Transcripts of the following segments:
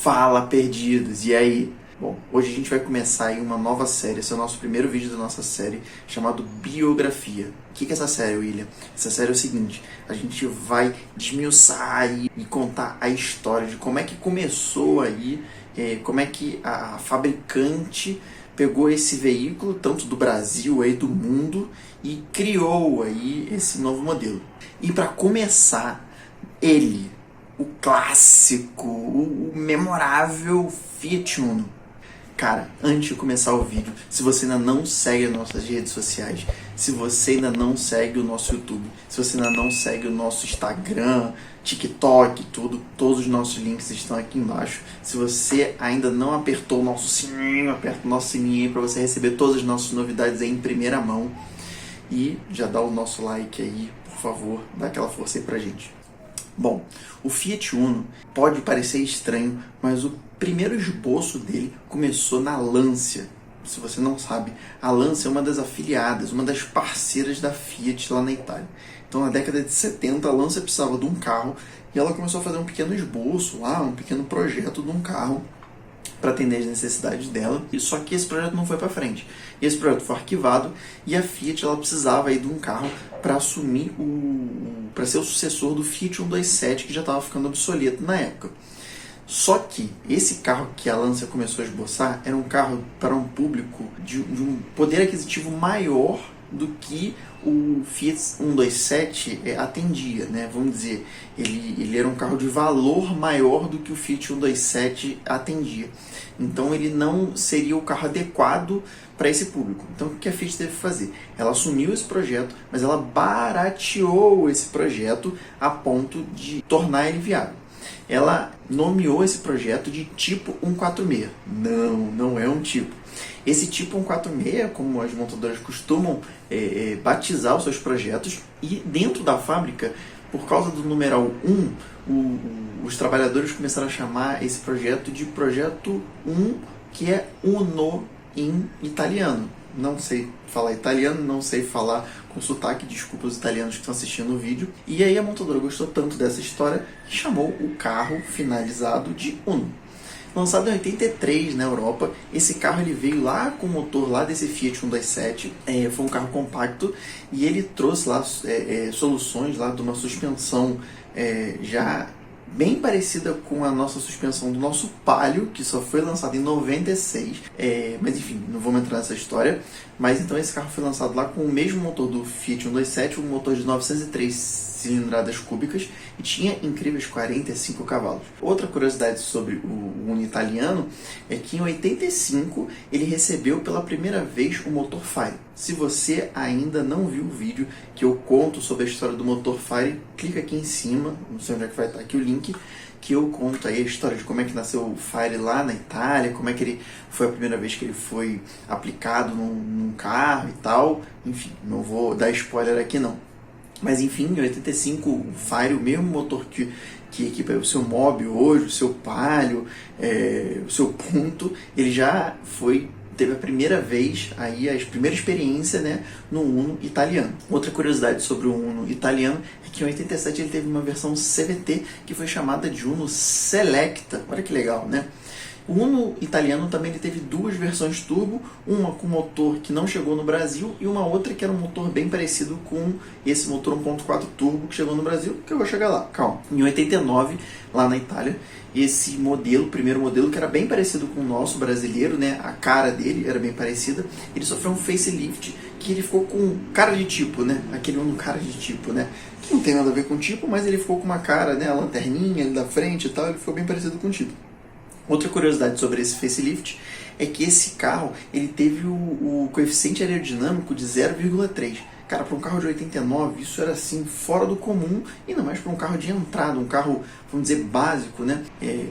Fala, perdidos! E aí? Bom, hoje a gente vai começar aí uma nova série. Esse é o nosso primeiro vídeo da nossa série, chamado Biografia. O que é essa série, William? Essa série é o seguinte: a gente vai desmiuçar aí e contar a história de como é que começou aí, como é que a fabricante pegou esse veículo, tanto do Brasil aí, do mundo, e criou aí esse novo modelo. E para começar, o clássico, o memorável Fiat Uno. Cara, antes de começar o vídeo, se você ainda não segue as nossas redes sociais, se você ainda não segue o nosso YouTube, se você ainda não segue o nosso Instagram, TikTok, todos os nossos links estão aqui embaixo. Se você ainda não apertou o nosso sininho, aperta o nosso sininho aí para você receber todas as nossas novidades aí em primeira mão. E já dá o nosso like aí, por favor, dá aquela força aí pra gente. Bom, o Fiat Uno pode parecer estranho, mas o primeiro esboço dele começou na Lancia. Se você não sabe, a Lancia é uma das afiliadas, uma das parceiras da Fiat lá na Itália. Então, na década de 70, a Lancia precisava de um carro e ela começou a fazer um pequeno esboço lá, um pequeno projeto de um carro para atender as necessidades dela, só que esse projeto não foi para frente. Esse projeto foi arquivado e a Fiat ela precisava aí de um carro para assumir para ser o sucessor do Fiat 127, que já estava ficando obsoleto na época. Só que esse carro que a Lancia começou a esboçar era um carro para um público de um poder aquisitivo maior do que o Fiat 127 atendia, né? Vamos dizer, ele era um carro de valor maior do que o Fiat 127 atendia. Então ele não seria o carro adequado para esse público. Então o que a Fiat teve que fazer? Ela assumiu esse projeto, mas ela barateou esse projeto a ponto de tornar ele viável. Ela nomeou esse projeto de tipo 146. Não é um tipo. Esse tipo 146, como as montadoras costumam batizar os seus projetos, e dentro da fábrica, por causa do numeral 1, os trabalhadores começaram a chamar esse projeto de projeto 1, que é Uno em italiano. Não sei falar italiano, não sei falar com sotaque, desculpa os italianos que estão assistindo o vídeo. E aí a montadora gostou tanto dessa história que chamou o carro finalizado de Uno. Lançado em 83 na Europa, esse carro ele veio lá com o motor lá desse Fiat 127, foi um carro compacto e ele trouxe lá soluções lá de uma suspensão já bem parecida com a nossa suspensão do nosso Palio, que só foi lançado em 96, mas enfim, não vamos entrar nessa história. Mas então esse carro foi lançado lá com o mesmo motor do Fiat 127, um motor de 903 cilindradas cúbicas, e tinha incríveis 45 cavalos. Outra curiosidade sobre o Uno italiano é que em 85 ele recebeu pela primeira vez o motor Fire. Se você ainda não viu o vídeo que eu conto sobre a história do motor Fire, clica aqui em cima, não sei onde é que vai estar aqui o link, que eu conto aí a história de como é que nasceu o Fire lá na Itália, como é que ele foi a primeira vez que ele foi aplicado num carro e tal. Enfim, não vou dar spoiler aqui não. Mas enfim, em 85 o Fire, o mesmo motor que equipa o seu Mobi hoje, o seu Palio, o seu Punto, ele já teve a primeira vez, aí, a primeira experiência, né, no Uno italiano. Outra curiosidade sobre o Uno italiano é que em 87 ele teve uma versão CVT que foi chamada de Uno Selecta. Olha que legal, né? O Uno italiano também ele teve duas versões turbo, uma com motor que não chegou no Brasil e uma outra que era um motor bem parecido com esse motor 1.4 turbo que chegou no Brasil, que eu vou chegar lá, calma. Em 89, lá na Itália, esse modelo, o primeiro modelo, que era bem parecido com o nosso brasileiro, né? A cara dele era bem parecida, ele sofreu um facelift que ele ficou com cara de tipo, né? Aquele Uno cara de tipo, né? Que não tem nada a ver com tipo, mas ele ficou com uma cara, né? A lanterninha ali da frente e tal, ele ficou bem parecido com o tipo. Outra curiosidade sobre esse facelift é que esse carro ele teve o coeficiente aerodinâmico de 0,3. Cara, para um carro de 89, isso era assim, fora do comum, e ainda mais para um carro de entrada, um carro, vamos dizer, básico, né?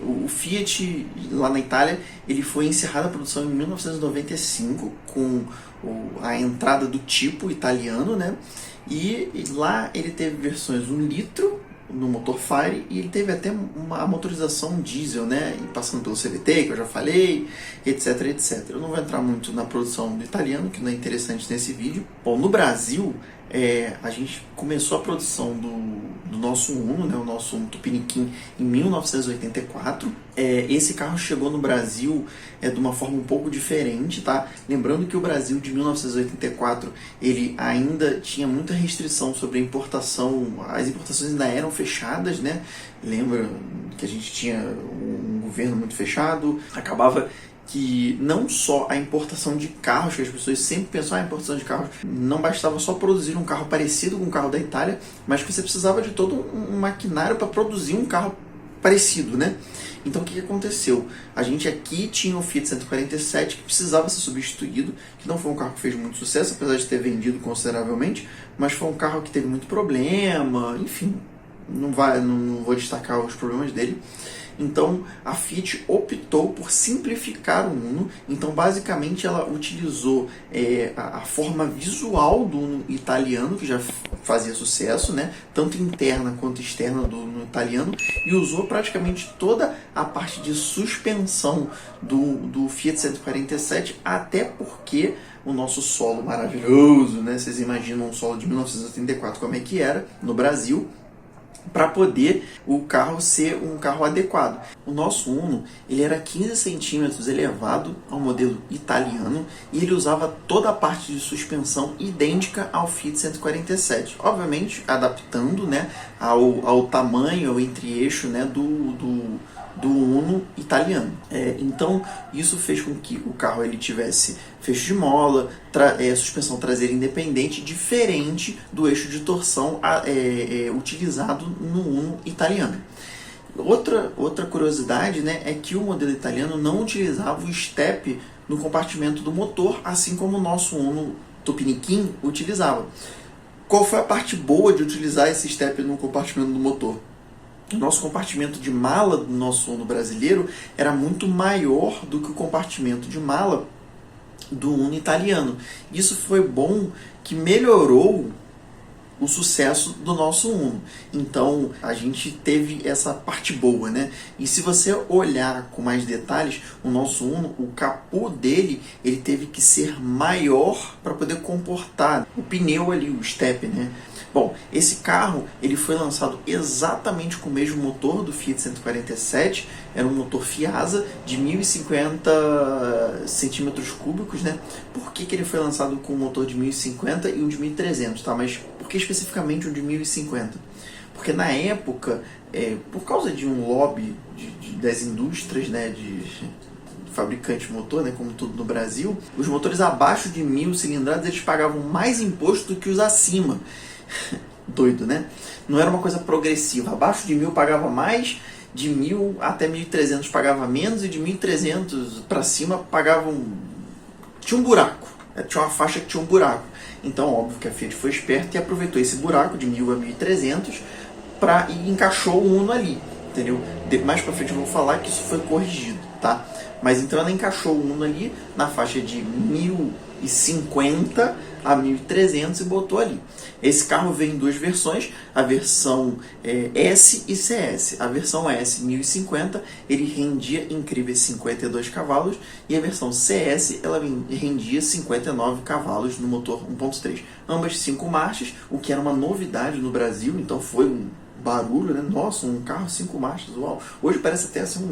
O Fiat, lá na Itália, ele foi encerrada a produção em 1995, com a entrada do tipo italiano, né? E lá ele teve versões 1 litro, no motor Fire, e ele teve até uma motorização diesel, né, e passando pelo CVT, que eu já falei, etc, etc. Eu não vou entrar muito na produção do italiano, que não é interessante nesse vídeo. Bom, no Brasil, a gente começou a produção do nosso Uno, né, o nosso Uno Tupiniquim, em 1984. Esse carro chegou no Brasil de uma forma um pouco diferente, tá? Lembrando que o Brasil de 1984 ele ainda tinha muita restrição sobre a importação, as importações ainda eram fechadas, né? Lembra que a gente tinha um governo muito fechado, acabava que não só a importação de carros, que as pessoas sempre pensam, a importação de carros, não bastava só produzir um carro parecido com o carro da Itália, mas que você precisava de todo um maquinário para produzir um carro parecido, né? Então o que aconteceu? A gente aqui tinha o Fiat 147 que precisava ser substituído, que não foi um carro que fez muito sucesso, apesar de ter vendido consideravelmente, mas foi um carro que teve muito problema, enfim, não vou destacar os problemas dele. Então a Fiat optou por simplificar o Uno. Então basicamente ela utilizou a forma visual do Uno italiano, que já fazia sucesso, né? Tanto interna quanto externa do Uno italiano, e usou praticamente toda a parte de suspensão do Fiat 147, até porque o nosso solo maravilhoso, né? Vocês imaginam um solo de 1984 como é que era no Brasil, para poder o carro ser um carro adequado. O nosso Uno ele era 15 centímetros elevado ao modelo italiano e ele usava toda a parte de suspensão idêntica ao Fiat 147, obviamente adaptando, né, ao tamanho, ao entre-eixo, né, do Uno italiano. Então isso fez com que o carro ele tivesse fecho de mola, suspensão traseira independente, diferente do eixo de torção utilizado no Uno italiano. Outra curiosidade, né, é que o modelo italiano não utilizava o step no compartimento do motor, assim como o nosso Uno Tupiniquim utilizava. Qual foi a parte boa de utilizar esse step no compartimento do motor? O nosso compartimento de mala do nosso Uno brasileiro era muito maior do que o compartimento de mala do Uno italiano. Isso foi bom, que melhorou o sucesso do nosso Uno. Então a gente teve essa parte boa, né? E se você olhar com mais detalhes, o nosso Uno, o capô dele, ele teve que ser maior para poder comportar o pneu ali, o step, né? Bom, esse carro ele foi lançado exatamente com o mesmo motor do Fiat 147, era um motor Fiasa de 1050 centímetros cúbicos, né? Por que ele foi lançado com um motor de 1050 e um de 1300, tá? Mas por que especificamente um de 1050? Porque na época, por causa de um lobby das indústrias, né, de fabricante de motor, né, como tudo no Brasil, os motores abaixo de 1000 cilindradas eles pagavam mais imposto do que os acima. Doido, né? Não era uma coisa progressiva. Abaixo de 1000 pagava mais, de 1000 até 1300 pagava menos, e de 1300 para cima pagavam. Tinha um buraco. Tinha uma faixa que tinha um buraco. Então, óbvio que a Fiat foi esperta e aproveitou esse buraco de 1000 a 1300 e encaixou o Uno ali. Entendeu? Mais pra frente eu vou falar que isso foi corrigido, tá? Mas então ela encaixou o Uno ali na faixa de 1050 a 1300 e botou ali. Esse carro veio em duas versões, a versão S e CS. A versão S, 1050, ele rendia incríveis 52 cavalos, e a versão CS, ela rendia 59 cavalos no motor 1.3. Ambas 5 marchas, o que era uma novidade no Brasil, então foi um barulho, né? Nossa, um carro 5 marchas, uau. Hoje parece até assim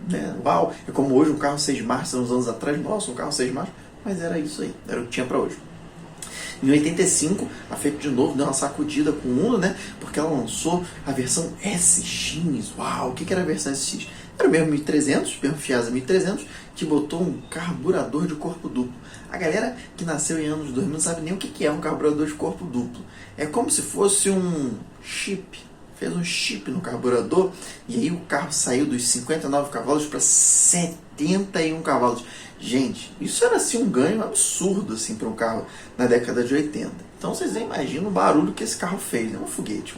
né? Uau, é como hoje um carro 6 marchas, uns anos atrás, nossa, um carro 6 marchas, mas era isso aí, era o que tinha para hoje. Em 85, a Fiat de novo deu uma sacudida com o Uno, né? Porque ela lançou a versão SX. Uau, o que era a versão SX? Era o mesmo 1300, mesmo Fiasa 1300, que botou um carburador de corpo duplo. A galera que nasceu em anos 2000 não sabe nem o que é um carburador de corpo duplo. É como se fosse um chip. Fez um chip no carburador e aí o carro saiu dos 59 cavalos para 71 cavalos. Gente, isso era assim um ganho absurdo assim, para um carro na década de 80. Então vocês nem imaginam o barulho que esse carro fez, né? Um foguete.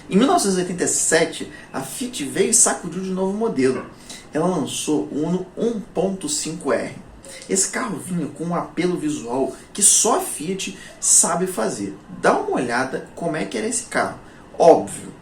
Em 1987, a Fiat veio e sacudiu de novo o modelo. Ela lançou o Uno 1.5R. Esse carro vinha com um apelo visual que só a Fiat sabe fazer. Dá uma olhada como é que era esse carro. Óbvio.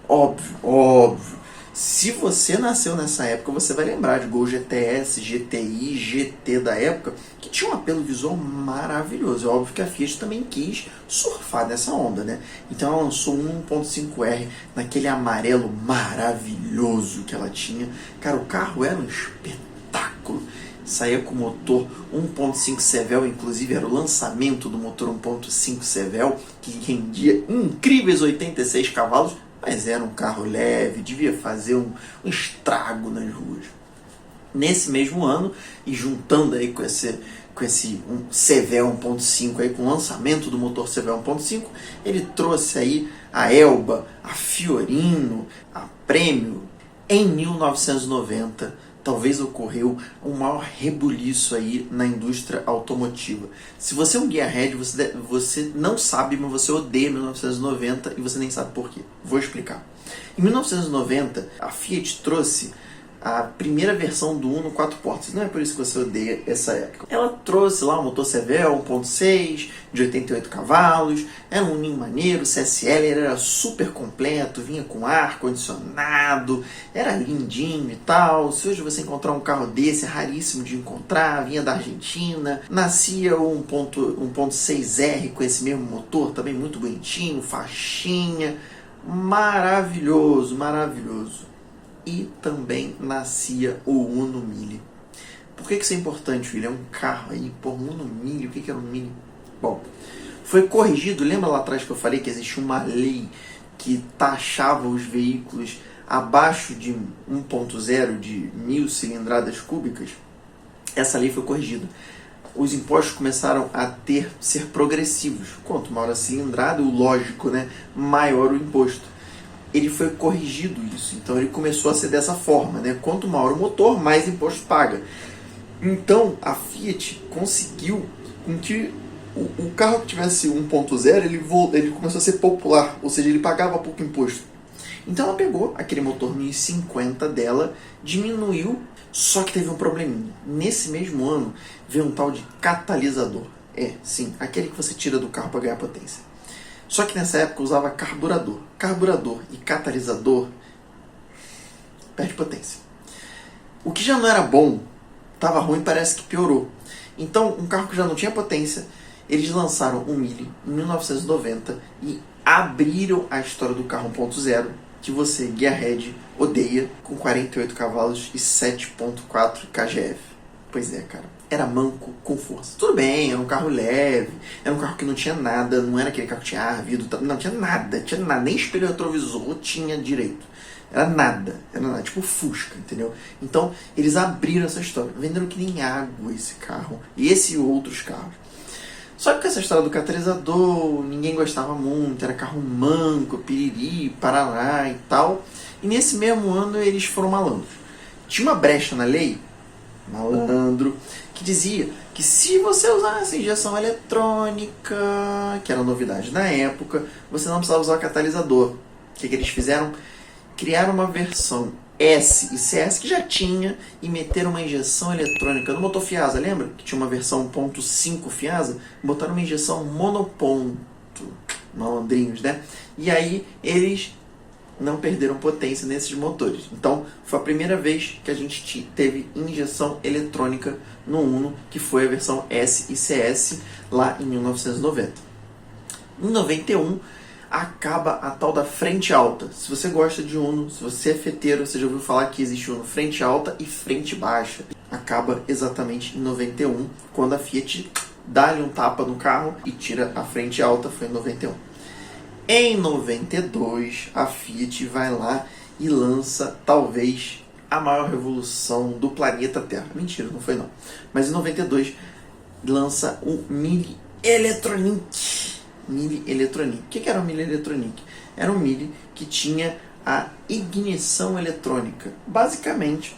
Se você nasceu nessa época, você vai lembrar de Gol GTS, GTI, GT da época, que tinha um apelo visual maravilhoso. É óbvio que a Fiat também quis surfar nessa onda, né? Então ela lançou um 1.5R naquele amarelo maravilhoso que ela tinha. Cara, o carro era um espetáculo. Saía com motor 1.5 Sevel, inclusive era o lançamento do motor 1.5 Sevel, que rendia incríveis 86 cavalos, mas era um carro leve, devia fazer um estrago nas ruas. Nesse mesmo ano, e juntando aí com esse Sevel 1.5 aí, com o lançamento do motor Sevel 1.5, ele trouxe aí a Elba, a Fiorino, a Premio. Em 1990, talvez ocorreu um maior rebuliço aí na indústria automotiva. Se você é um gearhead, você não sabe, mas você odeia 1990 e você nem sabe por quê. Vou explicar. Em 1990, a Fiat trouxe a primeira versão do Uno 4 portas. Não é por isso que você odeia essa época. Ela trouxe lá um motor Sevel 1.6 de 88 cavalos, era um Uninho maneiro, CSL, ele era super completo, vinha com ar condicionado, era lindinho e tal. Se hoje você encontrar um carro desse, é raríssimo de encontrar, vinha da Argentina. Nascia o 1.6R com esse mesmo motor, também muito bonitinho, faixinha, maravilhoso, maravilhoso. E também nascia o Uno Mille. Por que isso é importante, filho? É um carro aí, pô, um Uno Mille. O que era um Mille? Bom, foi corrigido. Lembra lá atrás que eu falei que existia uma lei que taxava os veículos abaixo de 1.0 de 1.000 cilindradas cúbicas? Essa lei foi corrigida. Os impostos começaram a ser progressivos. Quanto maior a cilindrada, o lógico, né, maior o imposto. Ele foi corrigido isso, então ele começou a ser dessa forma, né? Quanto maior o motor, mais imposto paga. Então a Fiat conseguiu com que o carro que tivesse 1.0 ele começou a ser popular, ou seja, ele pagava pouco imposto. Então ela pegou aquele motor 1050 dela, diminuiu, só que teve um probleminha. Nesse mesmo ano veio um tal de catalisador. Sim, aquele que você tira do carro para ganhar potência. Só que nessa época usava carburador. Carburador e catalisador perde potência. O que já não era bom, estava ruim, parece que piorou. Então, um carro que já não tinha potência, eles lançaram um Mille em 1990 e abriram a história do carro 1.0, que você, gearhead, odeia, com 48 cavalos e 7.4 kgf. Pois é, cara. Era manco com força. Tudo bem, era um carro leve, era um carro que não tinha nada, não era aquele carro que tinha ar, vidro, não tinha nada, nem espelho retrovisor tinha direito. Era nada, tipo Fusca, entendeu? Então, eles abriram essa história, venderam que nem água esse carro, e outros carros. Só que com essa história do catalisador, ninguém gostava muito, era carro manco, piriri, parará e tal. E nesse mesmo ano eles foram malandros. Tinha uma brecha na lei, malandro, que dizia que se você usasse injeção eletrônica, que era novidade na época, você não precisava usar catalisador. O que eles fizeram? Criaram uma versão S e CS que já tinha e meteram uma injeção eletrônica no motor Fiasa. Lembra que tinha uma versão 1.5 Fiasa? Botaram uma injeção monoponto. Malandrinhos, né? E aí eles não perderam potência nesses motores. Então, foi a primeira vez que a gente teve injeção eletrônica no Uno, que foi a versão S e CS, lá em 1990. Em 91, acaba a tal da frente alta. Se você gosta de Uno, se você é feteiro, você já ouviu falar que existe Uno frente alta e frente baixa. Acaba exatamente em 91, quando a Fiat dá-lhe um tapa no carro e tira a frente alta, foi em 91. Em 92, a Fiat vai lá e lança, talvez, a maior revolução do planeta Terra. Mentira, não foi não. Mas em 92, lança o Mille Electronic. Mille Electronic. O que era o Mille Electronic? Era um Mille que tinha a ignição eletrônica. Basicamente,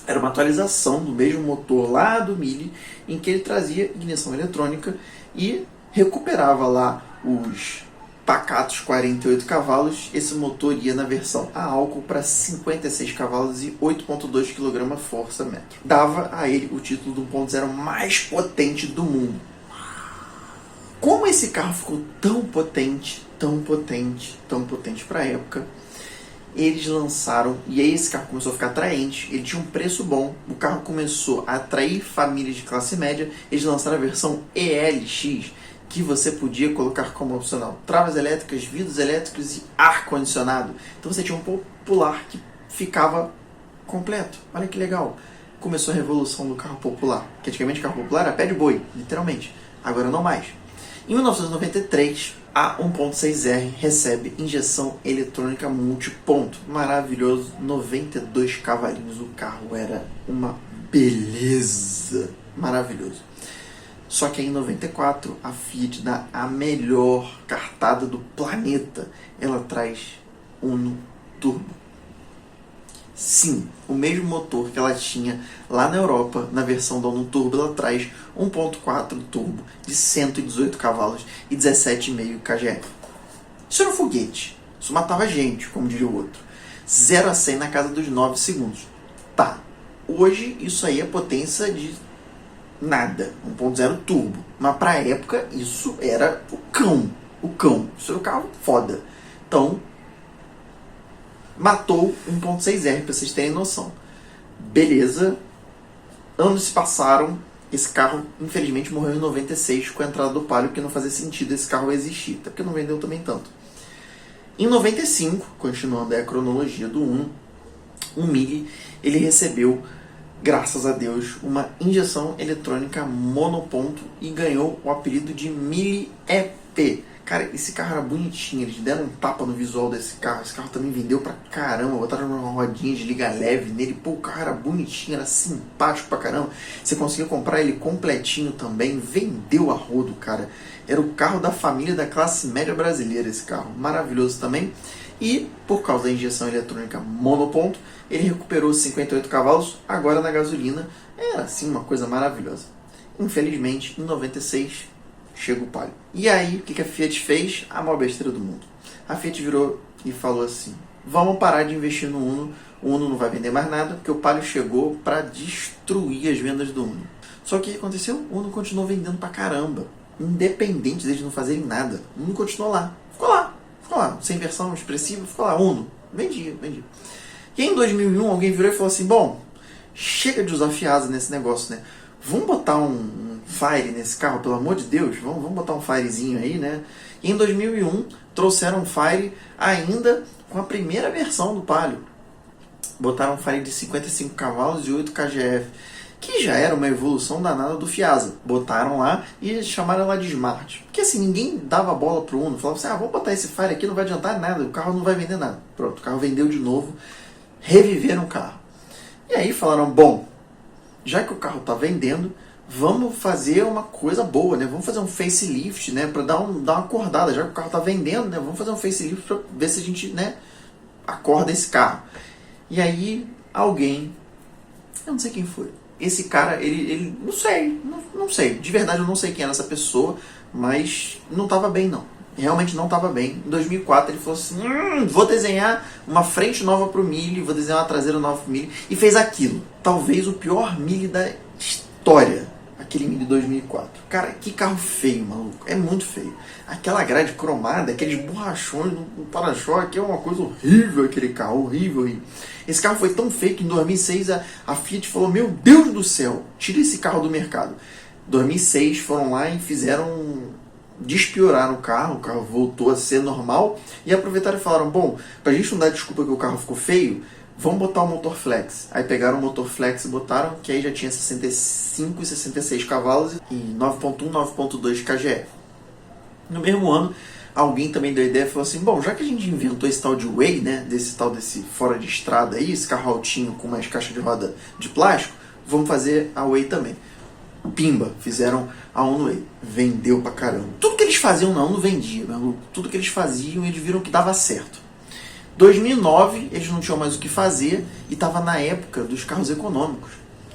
era uma atualização do mesmo motor lá do Mille, em que ele trazia ignição eletrônica e recuperava lá os pacatos 48 cavalos. Esse motor ia na versão a álcool para 56 cavalos e 8,2 kg força metro. Dava a ele o título do 1.0 mais potente do mundo. Como esse carro ficou tão potente para a época, eles lançaram, e aí esse carro começou a ficar atraente, ele tinha um preço bom, o carro começou a atrair famílias de classe média, eles lançaram a versão ELX, que você podia colocar como opcional travas elétricas, vidros elétricos e ar-condicionado. Então você tinha um popular que ficava completo. Olha que legal. Começou a revolução do carro popular, que antigamente o carro popular era pé de boi, literalmente. Agora não mais. Em 1993, a 1.6R recebe injeção eletrônica multiponto. Maravilhoso, 92 cavalinhos. O carro era uma beleza. Maravilhoso. Só que aí em 94, a Fiat dá a melhor cartada do planeta. Ela traz Uno Turbo. Sim, o mesmo motor que ela tinha lá na Europa, na versão da Uno Turbo, ela traz 1.4 turbo de 118 cavalos e 17,5 kgf. Isso era um foguete. Isso matava gente, como diria o outro. 0 a 100 na casa dos 9 segundos. Tá, hoje isso aí é potência de nada, 1.0 turbo. Mas pra época isso era o cão. O cão. Isso era um carro foda. Então, matou 1.6R, pra vocês terem noção. Beleza. Anos se passaram. Esse carro, infelizmente, morreu em 96 com a entrada do Palio, porque não fazia sentido esse carro existir. Até porque não vendeu também tanto. Em 95, continuando a cronologia do Uno, o Mille, ele recebeu, graças a Deus, uma injeção eletrônica monoponto e ganhou o apelido de Mille EP. Cara, esse carro era bonitinho, eles deram um tapa no visual desse carro. Esse carro também vendeu pra caramba, botaram uma rodinha de liga leve nele. Pô, o carro era bonitinho, era simpático pra caramba. Você conseguia comprar ele completinho também, vendeu a rodo, cara. Era o carro da família da classe média brasileira, esse carro. Maravilhoso também. E, por causa da injeção eletrônica monoponto, ele recuperou 58 cavalos, agora na gasolina. Era, assim, uma coisa maravilhosa. Infelizmente, em 96... chega o Palio. E aí, o que a Fiat fez? A maior besteira do mundo. A Fiat virou e falou assim: vamos parar de investir no Uno. O Uno não vai vender mais nada, porque o Palio chegou para destruir as vendas do Uno. Só que o que aconteceu? O Uno continuou vendendo pra caramba. Independente deles não fazerem nada. O Uno continuou lá. Ficou lá. Sem versão expressiva, ficou lá. Uno. Vendia. E aí, em 2001, alguém virou e falou assim: bom, chega de usar Fiasa nesse negócio, né? Vamos botar um Fire nesse carro, pelo amor de Deus. Vamos botar um Firezinho aí, né? E em 2001, trouxeram um Fire ainda com a primeira versão do Palio. Botaram um Fire de 55 cavalos e 8 kgf, que já era uma evolução danada do Fiasa. Botaram lá e chamaram lá de Smart. Porque assim, ninguém dava bola pro Uno. Falava assim, vamos botar esse Fire aqui, não vai adiantar nada, o carro não vai vender nada. Pronto, o carro vendeu de novo, reviveram o carro. E aí falaram, bom, já que o carro está vendendo, vamos fazer uma coisa boa, né? Vamos fazer um facelift, né? Para dar uma acordada. Já que o carro está vendendo, né? Vamos fazer um facelift para ver se a gente, né, acorda esse carro. E aí, alguém, eu não sei quem foi. Esse cara, ele não sei. De verdade, eu não sei quem era essa pessoa, mas não estava bem, não. Realmente não estava bem. Em 2004 ele falou assim, vou desenhar uma frente nova pro Mille, vou desenhar uma traseira nova pro Mille, e fez aquilo. Talvez o pior Mille da história, aquele Mille 2004. Cara, que carro feio, maluco. É muito feio. Aquela grade cromada, aqueles borrachões no para-choque, é uma coisa horrível aquele carro, horrível. Esse carro foi tão feio que em 2006 a Fiat falou, meu Deus do céu, tira esse carro do mercado. Em 2006 foram lá e despioraram o carro voltou a ser normal e aproveitaram e falaram, bom, pra gente não dar desculpa que o carro ficou feio, vamos botar o motor flex. Aí pegaram o motor flex e botaram, que aí já tinha 65 e 66 cavalos e 9.1, 9.2 kgf. No mesmo ano, alguém também deu a ideia e falou assim, bom, já que a gente inventou esse tal de Way, né, desse fora de estrada aí, esse carro altinho com umas caixas de roda de plástico, vamos fazer a Way também. Pimba, fizeram a Uno Way. Vendeu pra caramba. Tudo que eles faziam na Uno vendia, meu. Tudo que eles faziam, eles viram que dava certo. 2009, eles não tinham mais o que fazer e estava na época dos carros econômicos.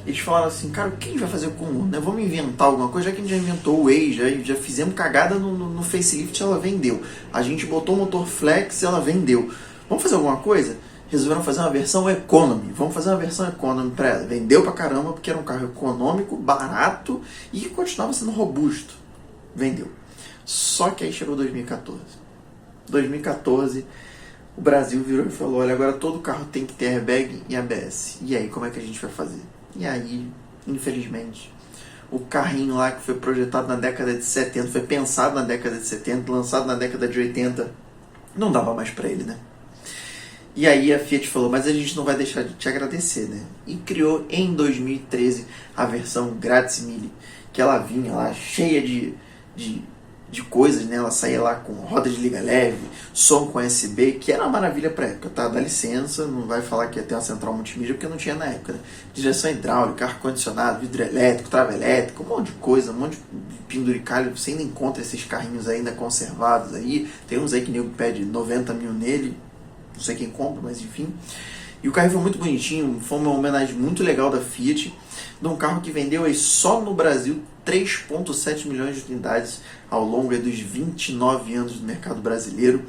Eles falaram assim, cara, o que a gente vai fazer com o Uno? Né? Vamos inventar alguma coisa, já que a gente já inventou o Way, já fizemos cagada no facelift, ela vendeu. A gente botou o motor flex, ela vendeu. Vamos fazer alguma coisa? Resolveram fazer uma versão Economy. Vamos fazer uma versão Economy para ela. Vendeu pra caramba, porque era um carro econômico, barato e continuava sendo robusto. Vendeu. Só que aí chegou 2014. 2014, o Brasil virou e falou, olha, agora todo carro tem que ter airbag e ABS. E aí, como é que a gente vai fazer? E aí, infelizmente, o carrinho lá que foi projetado na década de 70, foi pensado na década de 70, lançado na década de 80, não dava mais para ele, né? E aí a Fiat falou, mas a gente não vai deixar de te agradecer, né? E criou em 2013 a versão Grazie Mille, que ela vinha lá cheia de coisas, né? Ela saía lá com roda de liga leve, som com USB, que era uma maravilha pra época, tá? Dá licença, não vai falar que ia ter uma central multimídia, porque não tinha na época, né? Direção hidráulica, ar-condicionado, vidro elétrico, trava elétrica, um monte de coisa, um monte de penduricalho. Você ainda encontra esses carrinhos ainda conservados aí. Tem uns aí que nego pede 90 mil nele, não sei quem compra, mas enfim. E o carro foi muito bonitinho, foi uma homenagem muito legal da Fiat, de um carro que vendeu aí só no Brasil 3,7 milhões de unidades ao longo dos 29 anos do mercado brasileiro,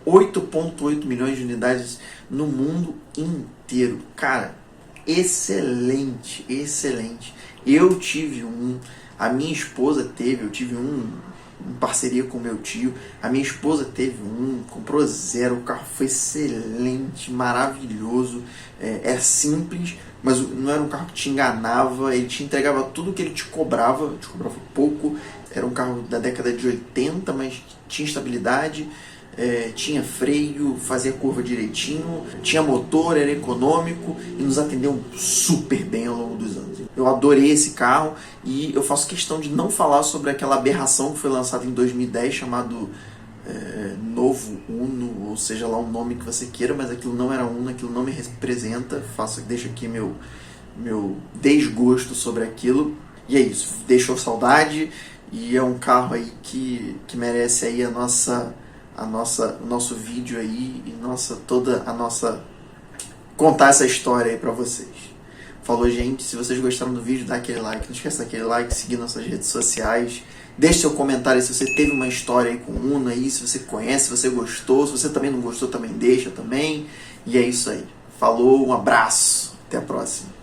8,8 milhões de unidades no mundo inteiro. Cara, excelente, excelente. Eu tive um, a minha esposa teve, eu tive um em parceria com meu tio, a minha esposa teve um, comprou zero, o carro foi excelente, maravilhoso, é simples, mas não era um carro que te enganava, ele te entregava tudo que ele te cobrava pouco, era um carro da década de 80, mas tinha estabilidade, tinha freio, fazia curva direitinho, tinha motor, era econômico e nos atendeu super bem ao longo dos anos. Eu adorei esse carro e eu faço questão de não falar sobre aquela aberração que foi lançada em 2010 chamado Novo Uno, ou seja lá o nome que você queira, mas aquilo não era Uno, aquilo não me representa. Deixo aqui meu desgosto sobre aquilo. E é isso, deixou saudade e é um carro aí que merece aí o nosso vídeo aí e toda a nossa contar essa história aí pra vocês. Falou, gente, se vocês gostaram do vídeo, dá aquele like, não esqueça daquele like, seguir nossas redes sociais, deixe seu comentário se você teve uma história aí com o Uno aí, se você conhece, se você gostou, se você também não gostou, também deixa também, e é isso aí. Falou, um abraço, até a próxima.